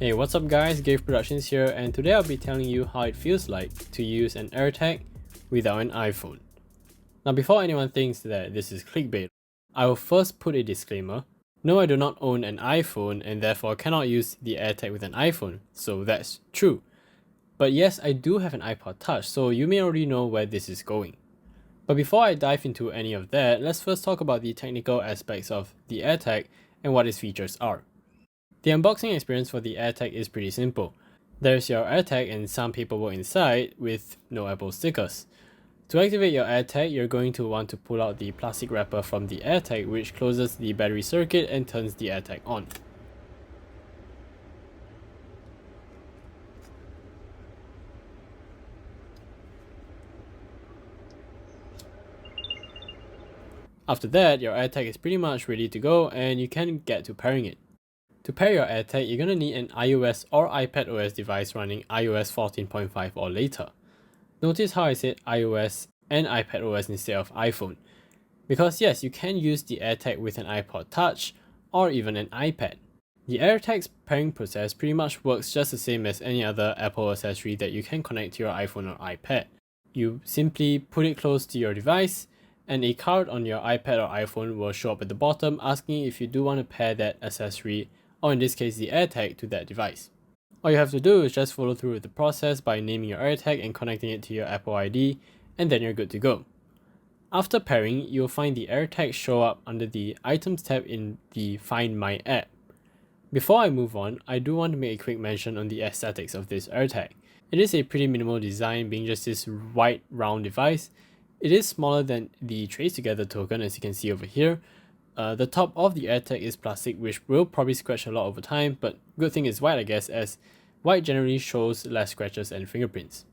Hey, what's up guys, Gave Productions here, and today I'll be telling you how it feels like to use an AirTag without an iPhone. Now before anyone thinks that this is clickbait, I will first put a disclaimer. No, I do not own an iPhone and therefore cannot use the AirTag with an iPhone, so that's true. But yes, I do have an iPod Touch, so you may already know where this is going. But before I dive into any of that, let's first talk about the technical aspects of the AirTag and what its features are. The unboxing experience for the AirTag is pretty simple. There's your AirTag and some paperwork inside with no Apple stickers. To activate your AirTag, you're going to want to pull out the plastic wrapper from the AirTag, which closes the battery circuit and turns the AirTag on. After that, your AirTag is pretty much ready to go and you can get to pairing it. To pair your AirTag, you're going to need an iOS or iPadOS device running iOS 14.5 or later. Notice how I said iOS and iPadOS instead of iPhone. Because yes, you can use the AirTag with an iPod Touch or even an iPad. The AirTag's pairing process pretty much works just the same as any other Apple accessory that you can connect to your iPhone or iPad. You simply put it close to your device, and a card on your iPad or iPhone will show up at the bottom asking if you do want to pair that accessory, or in this case the AirTag, to that device. All you have to do is just follow through with the process by naming your AirTag and connecting it to your Apple ID, and then you're good to go. After pairing, you'll find the AirTag show up under the Items tab in the Find My app. Before I move on, I do want to make a quick mention on the aesthetics of this AirTag. It is a pretty minimal design, being just this white round device. It is smaller than the Trace Together token, as you can see over here. The top of the AirTag is plastic, which will probably scratch a lot over time, but good thing is white, I guess, as white generally shows less scratches and fingerprints.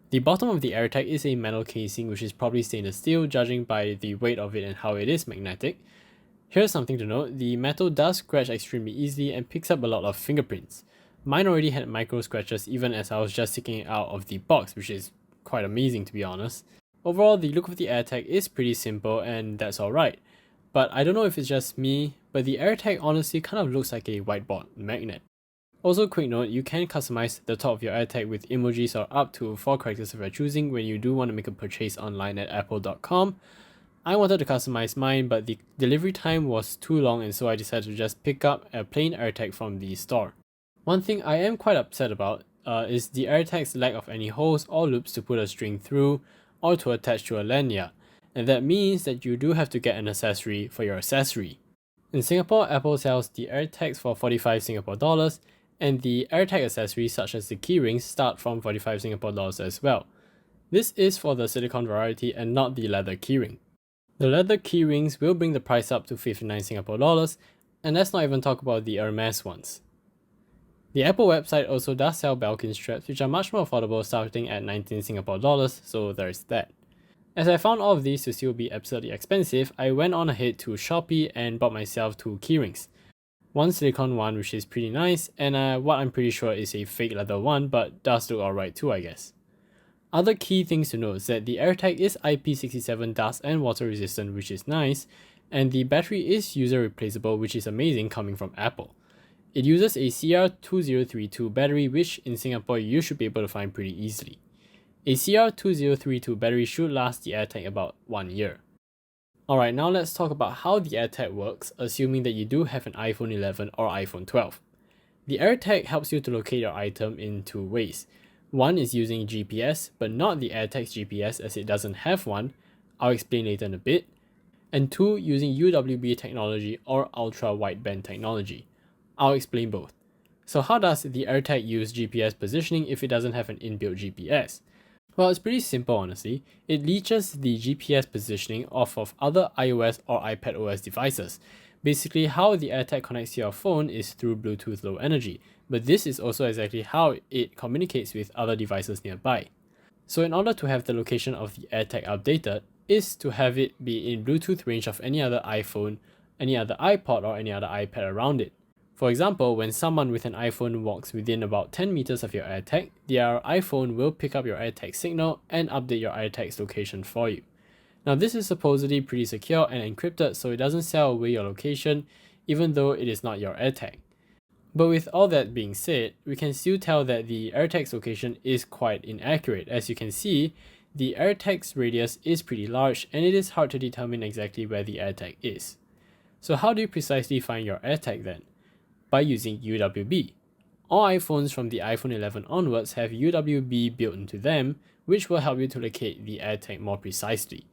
The bottom of the AirTag is a metal casing, which is probably stainless steel judging by the weight of it and how it is magnetic. Here's something to note: the metal does scratch extremely easily and picks up a lot of fingerprints. Mine already had micro scratches even as I was just taking it out of the box, which is quite amazing to be honest. Overall, the look of the AirTag is pretty simple and that's alright. But I don't know if it's just me, but the AirTag honestly kind of looks like a whiteboard magnet. Also, quick note, you can customize the top of your AirTag with emojis or up to 4 characters of your choosing when you do want to make a purchase online at apple.com. I wanted to customize mine, but the delivery time was too long and so I decided to just pick up a plain AirTag from the store. One thing I am quite upset about is the AirTag's lack of any holes or loops to put a string through or to attach to a lanyard. And that means that you do have to get an accessory for your accessory. In Singapore, Apple sells the AirTags for 45 Singapore dollars, and the AirTag accessories such as the keyrings start from 45 Singapore dollars as well. This is for the silicone variety and not the leather keyring. The leather keyrings will bring the price up to 59 Singapore dollars, and let's not even talk about the Hermes ones. The Apple website also does sell Belkin straps, which are much more affordable, starting at 19 Singapore dollars, so there's that. As I found all of these to still be absurdly expensive, I went on ahead to Shopee and bought myself 2 keyrings. One silicone one, which is pretty nice, and what I'm pretty sure is a fake leather one, but does look alright too, I guess. Other key things to note is that the AirTag is IP67 dust and water resistant, which is nice, and the battery is user replaceable, which is amazing coming from Apple. It uses a CR2032 battery, which in Singapore you should be able to find pretty easily. A CR2032 battery should last the AirTag about 1 year. Alright, now let's talk about how the AirTag works, assuming that you do have an iPhone 11 or iPhone 12. The AirTag helps you to locate your item in 2 ways. One is using GPS, but not the AirTag's GPS as it doesn't have one. I'll explain later in a bit. And 2, using UWB technology or ultra wideband technology. I'll explain both. So how does the AirTag use GPS positioning if it doesn't have an inbuilt GPS? Well, it's pretty simple honestly. It leaches the GPS positioning off of other iOS or iPadOS devices. Basically, how the AirTag connects to your phone is through Bluetooth Low Energy, but this is also exactly how it communicates with other devices nearby. So in order to have the location of the AirTag updated, is to have it be in Bluetooth range of any other iPhone, any other iPod, or any other iPad around it. For example, when someone with an iPhone walks within about 10 meters of your AirTag, their iPhone will pick up your AirTag signal and update your AirTag's location for you. Now this is supposedly pretty secure and encrypted, so it doesn't sell away your location even though it is not your AirTag. But with all that being said, we can still tell that the AirTag's location is quite inaccurate. As you can see, the AirTag's radius is pretty large and it is hard to determine exactly where the AirTag is. So how do you precisely find your AirTag then? By using UWB. All iPhones from the iPhone 11 onwards have UWB built into them, which will help you to locate the AirTag more precisely.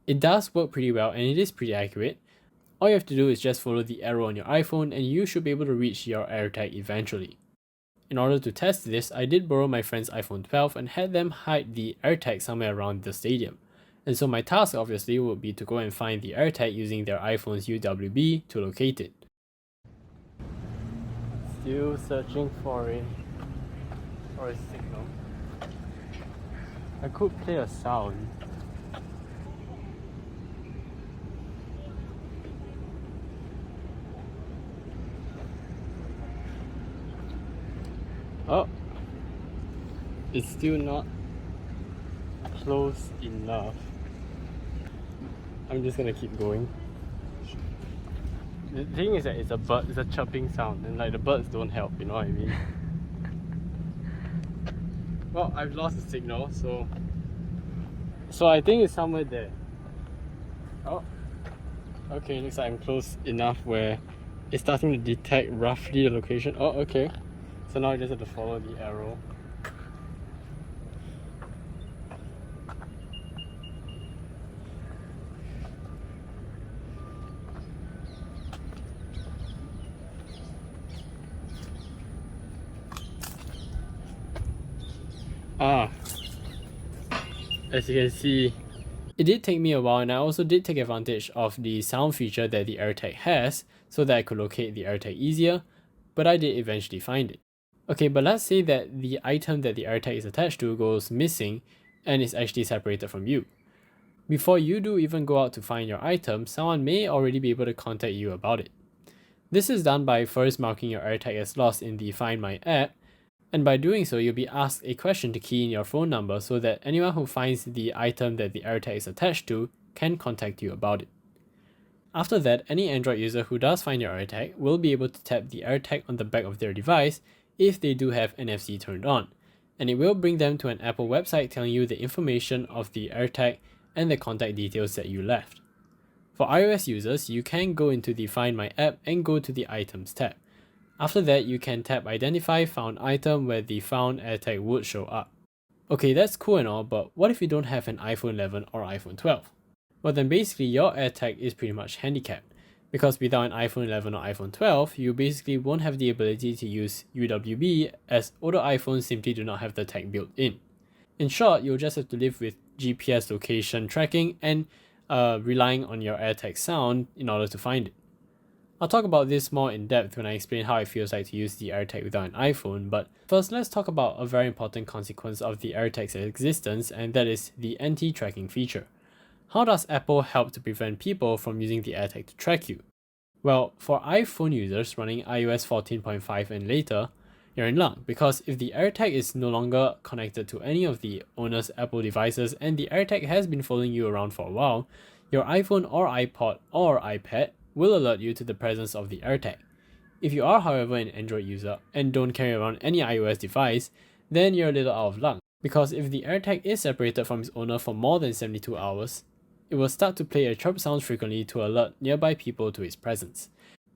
It does work pretty well and it is pretty accurate. All you have to do is just follow the arrow on your iPhone and you should be able to reach your AirTag eventually. In order to test this, I did borrow my friend's iPhone 12 and had them hide the AirTag somewhere around the stadium. And so my task obviously would be to go and find the AirTag using their iPhone's UWB to locate it. Still searching for a signal. I could play a sound. Oh, it's still not close enough. I'm just gonna keep going. The thing is that it's a chirping sound, and like the birds don't help, you know what I mean? Well, I've lost the signal, so I think it's somewhere there. Oh, okay, looks like I'm close enough where it's starting to detect roughly the location. Oh, okay. So now I just have to follow the arrow. As you can see, it did take me a while, and I also did take advantage of the sound feature that the AirTag has so that I could locate the AirTag easier, but I did eventually find it. Okay, but let's say that the item that the AirTag is attached to goes missing and is actually separated from you. Before you do even go out to find your item, someone may already be able to contact you about it. This is done by first marking your AirTag as lost in the Find My app, and by doing so, you'll be asked a question to key in your phone number so that anyone who finds the item that the AirTag is attached to can contact you about it. After that, any Android user who does find your AirTag will be able to tap the AirTag on the back of their device if they do have NFC turned on, and it will bring them to an Apple website telling you the information of the AirTag and the contact details that you left. For iOS users, you can go into the Find My app and go to the Items tab. After that, you can tap Identify Found Item where the found AirTag would show up. Okay, that's cool and all, but what if you don't have an iPhone 11 or iPhone 12? Well then basically your AirTag is pretty much handicapped, because without an iPhone 11 or iPhone 12, you basically won't have the ability to use UWB as older iPhones simply do not have the tag built in. In short, you'll just have to live with GPS location tracking and relying on your AirTag sound in order to find it. I'll talk about this more in depth when I explain how it feels like to use the AirTag without an iPhone, but first let's talk about a very important consequence of the AirTag's existence, and that is the anti-tracking feature. How does Apple help to prevent people from using the AirTag to track you? Well, for iPhone users running iOS 14.5 and later, you're in luck, because if the AirTag is no longer connected to any of the owner's Apple devices and the AirTag has been following you around for a while, your iPhone or iPod or iPad will alert you to the presence of the AirTag. If you are, however, an Android user and don't carry around any iOS device, then you're a little out of luck, because if the AirTag is separated from its owner for more than 72 hours, it will start to play a chirp sound frequently to alert nearby people to its presence.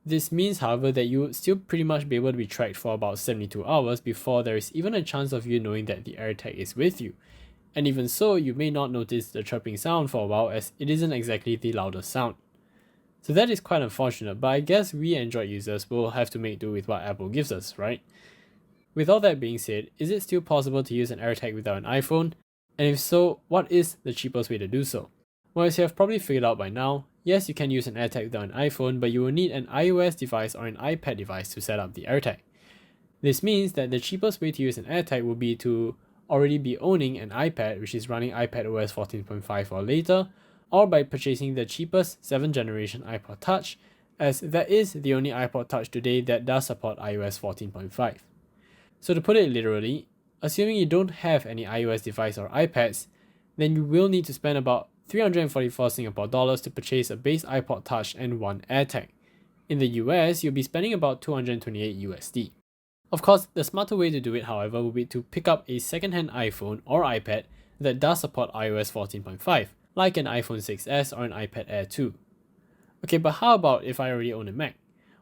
This means, however, that you would still pretty much be able to be tracked for about 72 hours before there is even a chance of you knowing that the AirTag is with you. And even so, you may not notice the chirping sound for a while, as it isn't exactly the loudest sound. So that is quite unfortunate, but I guess we Android users will have to make do with what Apple gives us, right? With all that being said, is it still possible to use an AirTag without an iPhone? And if so, what is the cheapest way to do so? Well, as you have probably figured out by now, yes, you can use an AirTag without an iPhone, but you will need an iOS device or an iPad device to set up the AirTag. This means that the cheapest way to use an AirTag will be to already be owning an iPad which is running iPadOS 14.5 or later, or by purchasing the cheapest 7th generation iPod Touch, as that is the only iPod Touch today that does support iOS 14.5. So to put it literally, assuming you don't have any iOS device or iPads, then you will need to spend about 344 Singapore dollars to purchase a base iPod Touch and one AirTag. In the US, you'll be spending about 228 USD. Of course, the smarter way to do it, however, will be to pick up a second-hand iPhone or iPad that does support iOS 14.5, like an iPhone 6s or an iPad Air 2. Okay, but how about if I already own a Mac?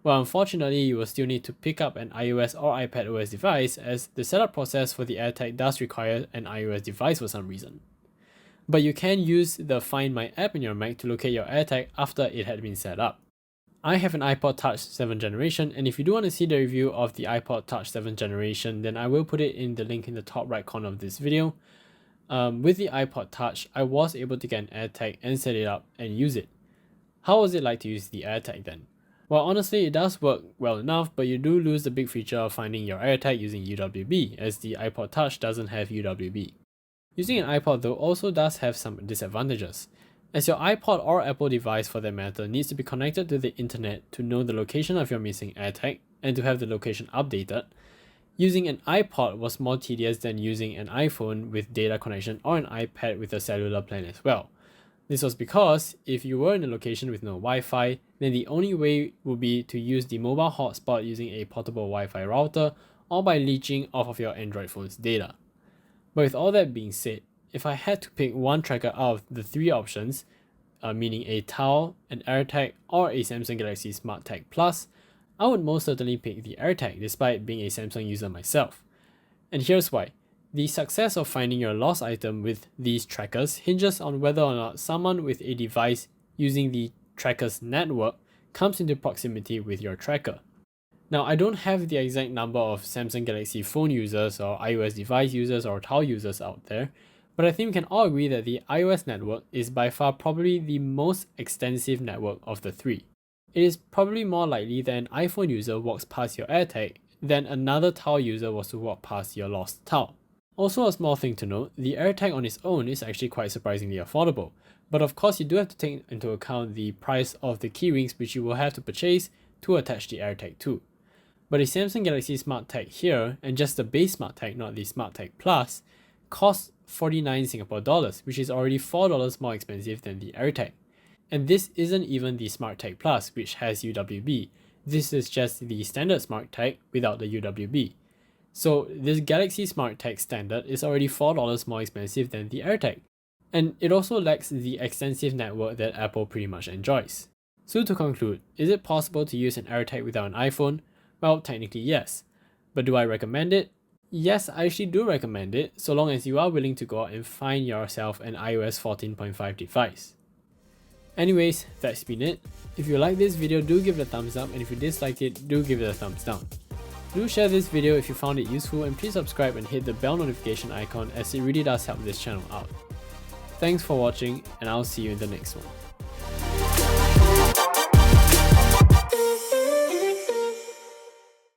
Well, unfortunately, you will still need to pick up an iOS or iPadOS device, as the setup process for the AirTag does require an iOS device for some reason. But you can use the Find My app in your Mac to locate your AirTag after it had been set up. I have an iPod Touch 7th generation, and if you do want to see the review of the iPod Touch 7th generation, then I will put it in the link in the top right corner of this video. With the iPod Touch, I was able to get an AirTag and set it up and use it. How was it like to use the AirTag then? Well, honestly, it does work well enough, but you do lose the big feature of finding your AirTag using UWB, as the iPod Touch doesn't have UWB. Using an iPod though also does have some disadvantages, as your iPod or Apple device for that matter needs to be connected to the internet to know the location of your missing AirTag and to have the location updated. Using an iPod was more tedious than using an iPhone with data connection or an iPad with a cellular plan as well. This was because if you were in a location with no Wi-Fi, then the only way would be to use the mobile hotspot using a portable Wi-Fi router or by leeching off of your Android phone's data. But with all that being said, if I had to pick one tracker out of the three options, meaning a towel, an AirTag, or a Samsung Galaxy SmartTag Plus, I would most certainly pick the AirTag despite being a Samsung user myself. And here's why. The success of finding your lost item with these trackers hinges on whether or not someone with a device using the tracker's network comes into proximity with your tracker. Now, I don't have the exact number of Samsung Galaxy phone users or iOS device users or towel users out there, but I think we can all agree that the iOS network is by far probably the most extensive network of the three. It is probably more likely that an iPhone user walks past your AirTag than another towel user was to walk past your lost towel. Also, a small thing to note, the AirTag on its own is actually quite surprisingly affordable, but of course you do have to take into account the price of the keyrings which you will have to purchase to attach the AirTag to. But a Samsung Galaxy SmartTag here, and just the base SmartTag, not the SmartTag Plus, costs 49 Singapore dollars, which is already $4 more expensive than the AirTag. And this isn't even the SmartTag Plus, which has UWB. This is just the standard SmartTag without the UWB. So this Galaxy SmartTag standard is already $4 more expensive than the AirTag. And it also lacks the extensive network that Apple pretty much enjoys. So to conclude, is it possible to use an AirTag without an iPhone? Well, technically yes. But do I recommend it? Yes, I actually do recommend it, so long as you are willing to go out and find yourself an iOS 14.5 device. Anyways, that's been it. If you like this video, do give it a thumbs up, and if you disliked it, do give it a thumbs down. Do share this video if you found it useful, and please subscribe and hit the bell notification icon, as it really does help this channel out. Thanks for watching, and I'll see you in the next one.